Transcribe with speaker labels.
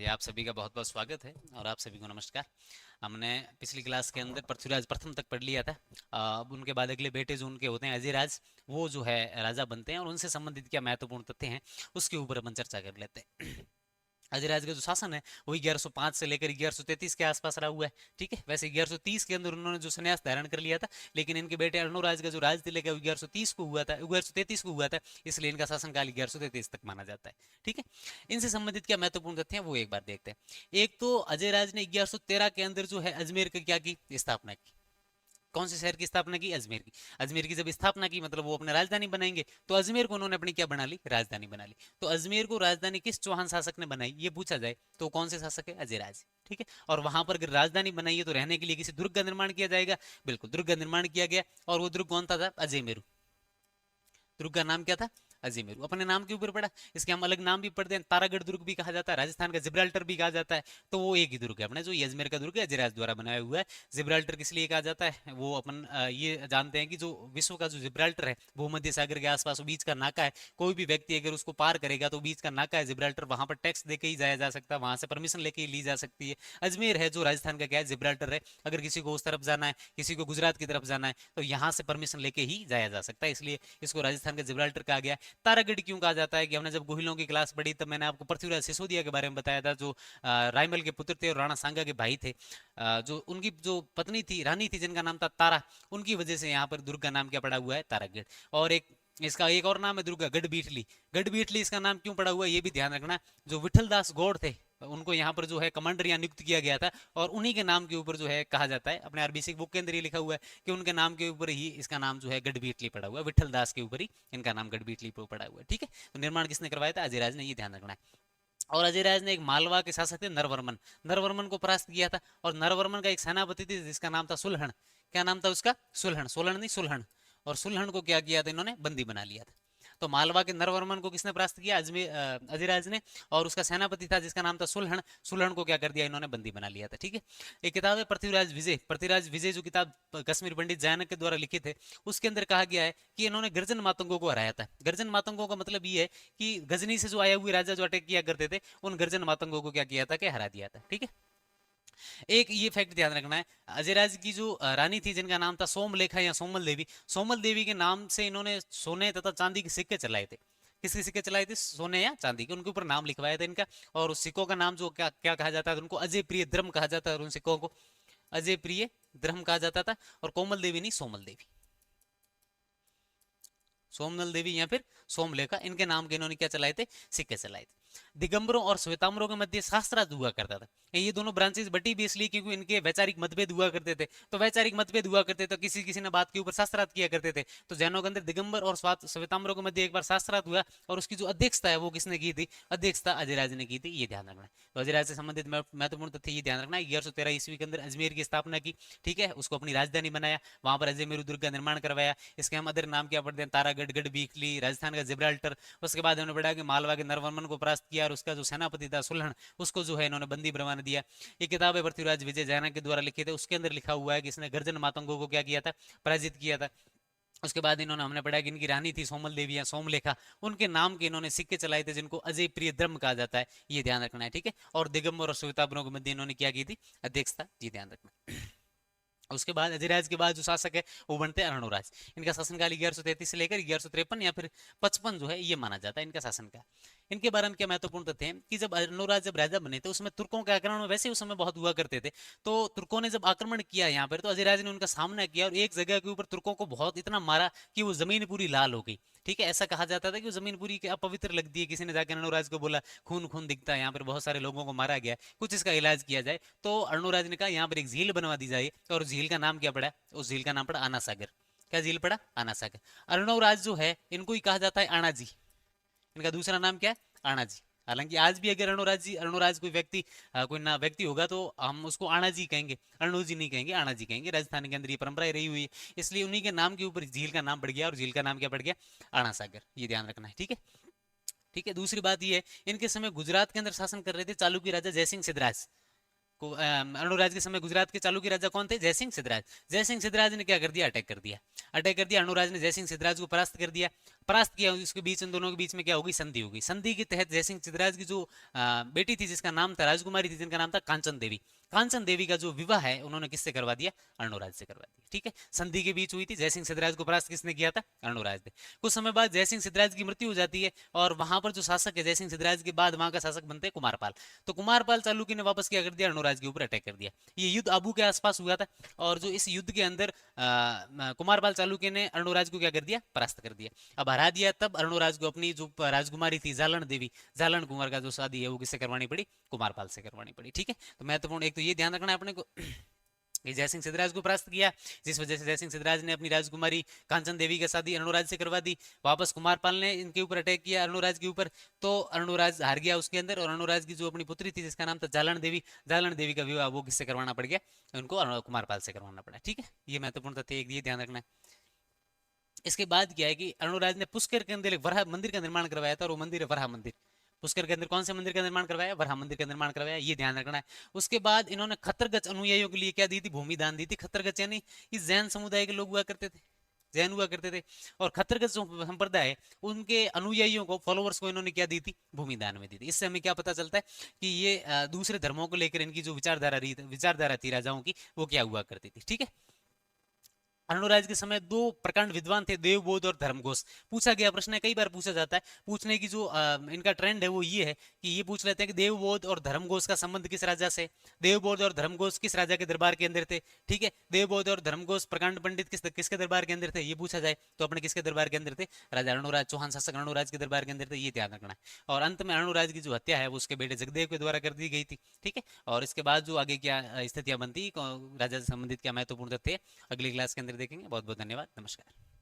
Speaker 1: जी, आप सभी का बहुत बहुत स्वागत है और आप सभी को नमस्कार। हमने पिछली क्लास के अंदर पृथ्वीराज प्रथम तक पढ़ लिया था। अब उनके बाद अगले बेटे जो उनके होते हैं अजयराज, वो जो है राजा बनते हैं और उनसे संबंधित क्या महत्वपूर्ण तथ्य हैं उसके ऊपर अपन चर्चा कर लेते हैं। अजयराज का जो शासन है वो 1105 से लेकर 1133 के आसपास रहा हुआ है। ठीक है, वैसे 1130 के अंदर उन्होंने जो संन्यास धारण कर लिया था, लेकिन इनके बेटे अर्णोराज का जो राज तिलक है 1130 को हुआ था, 1133 को हुआ था, इसलिए इनका शासनकाल 1133 तक माना जाता है। ठीक है, इनसे संबंधित क्या महत्वपूर्ण तथ्य हैं वो एक बार देखते हैं। एक तो अजयराज ने 1113 के अंदर जो है अजमेर की क्या की स्थापना की। कौन से शहर की स्थापना की? अजमेर की। अजमेर की जब स्थापना की मतलब वो अपने राजधानी बनाएंगे, तो अजमेर को उन्होंने अपनी क्या बना ली? राजधानी बना ली। तो अजमेर को राजधानी किस चौहान शासक ने बनाई ये पूछा जाए तो कौन से शासक है? अजयराज। ठीक है, और वहां पर अगर राजधानी बनाई है तो रहने के लिए किसी दुर्ग का निर्माण किया जाएगा। बिल्कुल, दुर्ग का निर्माण किया गया और वो दुर्ग कौन था? अजयमेरू। दुर्ग का नाम क्या था? अजमेरू। अपने नाम के ऊपर पड़ा। इसके हम अलग नाम भी पढ़ते हैं, तारागढ़ दुर्ग भी कहा जाता है, राजस्थान का जिब्राल्टर भी कहा जाता है। तो वो एक ही दुर्ग है अपने, जो ये अजमेर का दुर्ग है अजयराज द्वारा बनाया हुआ है। जिब्राल्टर किस लिए कहा जाता है वो अपन ये जानते हैं कि जो विश्व का जो जिब्राल्टर है भूमध्य सागर के आसपास बीच का नाका है। कोई भी व्यक्ति अगर उसको पार करेगा तो बीच का नाका है जिब्राल्टर, वहां पर टैक्स देके ही जाया जा सकता है, वहां से परमिशन लेके ही ली जा सकती है। अजमेर है जो राजस्थान का क्या है? जिब्राल्टर है। अगर किसी को उस तरफ जाना है, किसी को गुजरात की तरफ जाना है, तो यहाँ से परमिशन लेके ही जाया जा सकता है, इसलिए इसको राजस्थान का जिब्राल्टर कहा गया। तारागढ़ क्यों कहा जाता है कि हमने जब गोहिलों की क्लास पढ़ी तब मैंने आपको पृथ्वीराज सिसोदिया के बारे में बताया था, जो रायमल के पुत्र थे और राणा सांगा के भाई थे। जो उनकी जो पत्नी थी, रानी थी, जिनका नाम था तारा, उनकी वजह से यहाँ पर दुर्ग का नाम क्या पड़ा हुआ है? तारागढ़। और एक इसका एक और नाम है दुर्गा, गढ़बीठली। गढ़बीठली इसका नाम क्यों पड़ा हुआ है ये भी ध्यान रखना। जो विठलदास गौड़ थे उनको यहाँ पर जो है कमांडर यहाँ नियुक्त किया गया था, और उन्हीं के नाम के ऊपर जो है कहा जाता है, अपने आरबीसी बुक के अंदर ये लिखा हुआ है कि उनके नाम के ऊपर ही इसका नाम जो है गढ़बीटली पड़ा हुआ है, विठल दास के ऊपर ही इनका नाम गढ़बीटली पड़ा हुआ है। ठीक है, तो निर्माण किसने करवाया था? अजयराज ने, ये ध्यान रखना है। और अजयराज ने एक मालवा के शासक थे नरवर्मन, नरवर्मन को परास्त किया था। और नरवर्मन का एक सेनापति थे जिसका नाम था सुलहन। क्या नाम था उसका? सुलहन, सोलन नहीं सुलहन। और सुलहन को क्या किया था इन्होंने? बंदी बना लिया था। तो मालवा के नरवर्मन को किसने परास्त किया? अजयराज ने। और उसका सेनापति था जिसका नाम था सुलहन, सुलहन को क्या कर दिया इन्होंने? बंदी बना लिया था। ठीक है, एक किताब है पृथ्वीराज विजय, पृथ्वीराज विजय जो किताब कश्मीर पंडित जैनक के द्वारा लिखित है, उसके अंदर कहा गया है कि इन्होंने गर्जन मातंगों को हराया था। गर्जन मातंगों का मतलब ये है कि गजनी से जो आए हुए राजा जो अटैक किया करते थे, उन गर्जन मातंगों को क्या किया था? कि हरा दिया था। ठीक है, एक ये फैक्ट ध्यान रखना है। अजयराज की जो रानी थी जिनका नाम था सोमलेखा या सोमल देवी, सोमल देवी के नाम से इन्होंने सोने तथा चांदी के सिक्के चलाए थे। किसके सिक्के चलाए थे? सोने या चांदी के, उनके ऊपर नाम लिखवाया था इनका। और उस सिक्कों का नाम जो क्या क्या कहा जाता है, उनको अजय प्रिय द्रम कहा जाता है, और उन सिक्कों को अजय प्रिय द्रम कहा जाता था। और कोमल देवी नहीं, सोमल देवी, सोमनल देवी या फिर सोमलेखा, इनके नाम के इन्होंने क्या चलाए थे? सिक्के चलाए थे। दिगंबरों और श्वेतांबरों के मध्य शास्त्रार्थ हुआ करता था। ये दोनों ब्रांचेस बटी भी इसलिए क्योंकि इनके वैचारिक मतभेद हुआ करते थे। तो वैचारिक मतभेद हुआ करते तो किसी किसी ने बात के ऊपर शास्त्रार्थ किया करते थे। तो जैनों के अंदर दिगंबर और श्वेतांबरों के मध्य एक बार शास्त्रार्थ हुआ, और उसकी जो अध्यक्षता है वो किसने की थी? अध्यक्षता अजयराज ने की थी, ये ध्यान रखना है। तो अजयराज से संबंधित महत्वपूर्ण तथ्य ये ध्यान रखना है। 1113 ईस्वी के अंदर अजमेर की स्थापना की। ठीक है, उसको अपनी राजधानी बनाया, वहां पर अजमेर दुर्ग का निर्माण करवाया। इसके हम अदर नाम क्या पढ़ते हैं? तारागढ़, गढ़ बीखली, राजस्थान का जिब्राल्टर। उसके बाद उन्होंने पढ़ा कि मालवा के नरवर्मन को परास्त किया, और उसका जो सेनापति था सुलहन, उसको जो है इन्होंने बंदी बनवा दिया। ये किताब है पृथ्वीराज विजय जैनक के द्वारा लिखी थी, उसके अंदर लिखा हुआ है कि इसने गर्जन मातंगों को क्या किया था? पराजित किया था। उसके बाद इन्होंने, हमने पढ़ा कि इनकी रानी थी सोमल देवी या सोमलेखा, उनके नाम के इन्होंने सिक्के चलाए थे जिनको अजय प्रिय द्रम कहा जाता है, ये ध्यान रखना है। ठीक है, और दिगंबर और श्वेतांबरों के मध्य इन्होंने क्या की थी? अध्यक्षता, ये ध्यान रखना। उसके बाद अजयराज के बाद जो शासक है वो बनते हैं अर्णोराज। इनका शासनकाल 1133 से लेकर 1153 या फिर 55 जो है ये माना जाता है इनका शासनकाल। इनके बारे में क्या महत्वपूर्ण तथ्य है कि जब अर्णोराज जब राजा बने थे उसमें तुर्कों के आक्रमण वैसे उस समय बहुत हुआ करते थे। तो तुर्कों ने जब आक्रमण किया यहाँ पर, तो अजयराज ने उनका सामना किया और एक जगह के ऊपर तुर्कों को बहुत इतना मारा कि वो जमीन पूरी लाल हो गई। ठीक है, ऐसा कहा जाता था कि वो जमीन पूरी अपवित्र लगती है। किसी ने जाकर अर्णोराज को बोला खून खून दिखता है, यहाँ पर बहुत सारे लोगों को मारा गया, कुछ इसका इलाज किया जाए। तो अर्णोराज ने कहा यहाँ पर एक झील बनवा दी जाए, और झील का नाम क्या पड़ा? उस झील का नाम पड़ा आना सागर। क्या झील पड़ा? आना सागर। अर्णवराज जो है इनको ही कहा जाता है आना जी। इनका दूसरा नाम क्या है? आना जी। हालांकि आज भी अगर अर्णोराज कोई व्यक्ति कोई ना व्यक्ति होगा तो हम उसको आना जी कहेंगे, अर्णो जी नहीं कहेंगे, आना जी कहेंगे। राजस्थान के अंदर ये परंपरा रही हुई है, इसलिए उन्हीं के नाम के ऊपर झील का नाम पड़ गया, और झील का नाम क्या पड़ गया? आना सागर, ये ध्यान रखना है। ठीक है, ठीक है। दूसरी बात ये है, इनके समय गुजरात के अंदर शासन कर रहे थे चालुक्य राजा जयसिंह सिद्धराज। अर्णोराज के समय गुजरात के चालुक्य राजा कौन थे? जयसिंह सिद्धराज। जयसिंह सिद्धराज ने क्या कर दिया? अटैक कर दिया। अटैक कर दिया, अर्णोराज ने जयसिंह सिद्धराज को परास्त कर दिया। परास्त किया, उसके बीच इन दोनों के बीच में क्या होगी? संधि होगी। संधि के तहत जयसिंह सिद्धराज की जो बेटी थी, जिसका नाम था राजकुमारी थी, जिनका नाम था कांचन देवी, कांचन देवी का जो विवाह है उन्होंने किससे करवा दिया? अर्णोराज से करवा दिया। ठीक है, संधि के बीच हुई थी। जयसिंह सिद्धराज को परास्त किसने किया था? अर्णोराज ने। कुछ समय बाद जयसिंह सिद्धराज की मृत्यु हो जाती है और वहां पर जो शासक है जयसिंह सिद्धराज के बाद, वहां का शासक बनते हैं कुमारपाल। तो कुमारपाल चालुक्य ने वापस क्या कर दिया? अर्णोराज के ऊपर अटैक कर दिया। ये युद्ध आबू के आसपास हुआ था और जो इस युद्ध के अंदर कुमारपाल चालुक्य ने अर्णोराज को क्या कर दिया? परास्त कर दिया। अब हरा दिया, तब अर्णोराज को अपनी जो राजकुमारी थी जालन देवी, जालन कुंवर का जो शादी है वो किससे करवानी पड़ी? कुमारपाल से करवानी पड़ी। ठीक है, तो महत्वपूर्ण एक तो ये ध्यान रखना है अपने को कि जयसिंह सिद्धराज को परास्त किया, जिस वजह से जयसिंह सिद्धराज ने अपनी राजकुमारी कांचन देवी की शादी अर्णोराज से करवा दी। वापस कुमारपाल ने इनके ऊपर अटैक किया, अर्णोराज के ऊपर, तो अर्णोराज हार गया उसके अंदर और अर्णोराज की जो अपनी पुत्री थी जिसका नाम था जालन देवी, जालन देवी का विवाह वो किससे करवाना पड़ गया? उनको कुमारपाल से करवाना पड़ा। ठीक है, ये महत्वपूर्ण तथ्य एक ये ध्यान रखना है। इसके बाद क्या है कि अर्णोराज ने पुष्कर के अंदर एक वराह मंदिर का निर्माण करवाया था और वो मंदिर है वराह मंदिर। पुष्कर के अंदर कौन से मंदिर का निर्माण करवाया? वराह मंदिर का निर्माण करवाया, ये ध्यान रखना है। उसके बाद इन्होंने खतरगच अनुयायियों के लिए क्या दी थी? भूमि दान दी थी। खतरगच यानी इस जैन समुदाय के लोग हुआ करते थे, जैन हुआ करते थे, और खतरगच जो संप्रदाय है उनके अनुयायियों को, फॉलोअर्स को इन्होंने क्या दी थी? भूमि दान में दी थी। इससे हमें क्या पता चलता है कि ये दूसरे धर्मों को लेकर इनकी जो विचारधारा थी राजाओं की, वो क्या हुआ करती थी। ठीक है, अर्णोराज के समय दो प्रकांड विद्वान थे, देवबोध और धर्मघोष। पूछा गया प्रश्न है, कई बार पूछा जाता है, पूछने की जो इनका ट्रेंड है वो ये है कि ये पूछ लेते हैं कि देवबोध और धर्मघोष का संबंध किस राजा से? देवबोध और धर्मघोष किस राजा के दरबार के अंदर थे? ठीक है, देवबोध और धर्मघोष प्रकांड पंडित किसके दरबार के अंदर थे? ये पूछा जाए तो अपने किसके दरबार के अंदर थे? राजा अर्णोराज, चौहान शासक अर्णोराज के दरबार के अंदर थे, ये ध्यान रखना है। और अंत में अर्णोराज की जो हत्या है वो उसके बेटे जगदेव के द्वारा कर दी गई थी। ठीक है, और इसके बाद जो आगे क्या स्थितियां बनती, राजा से संबंधित क्या महत्वपूर्ण तथ्य अगली क्लास के अंदर देखेंगे। बहुत बहुत धन्यवाद, नमस्कार।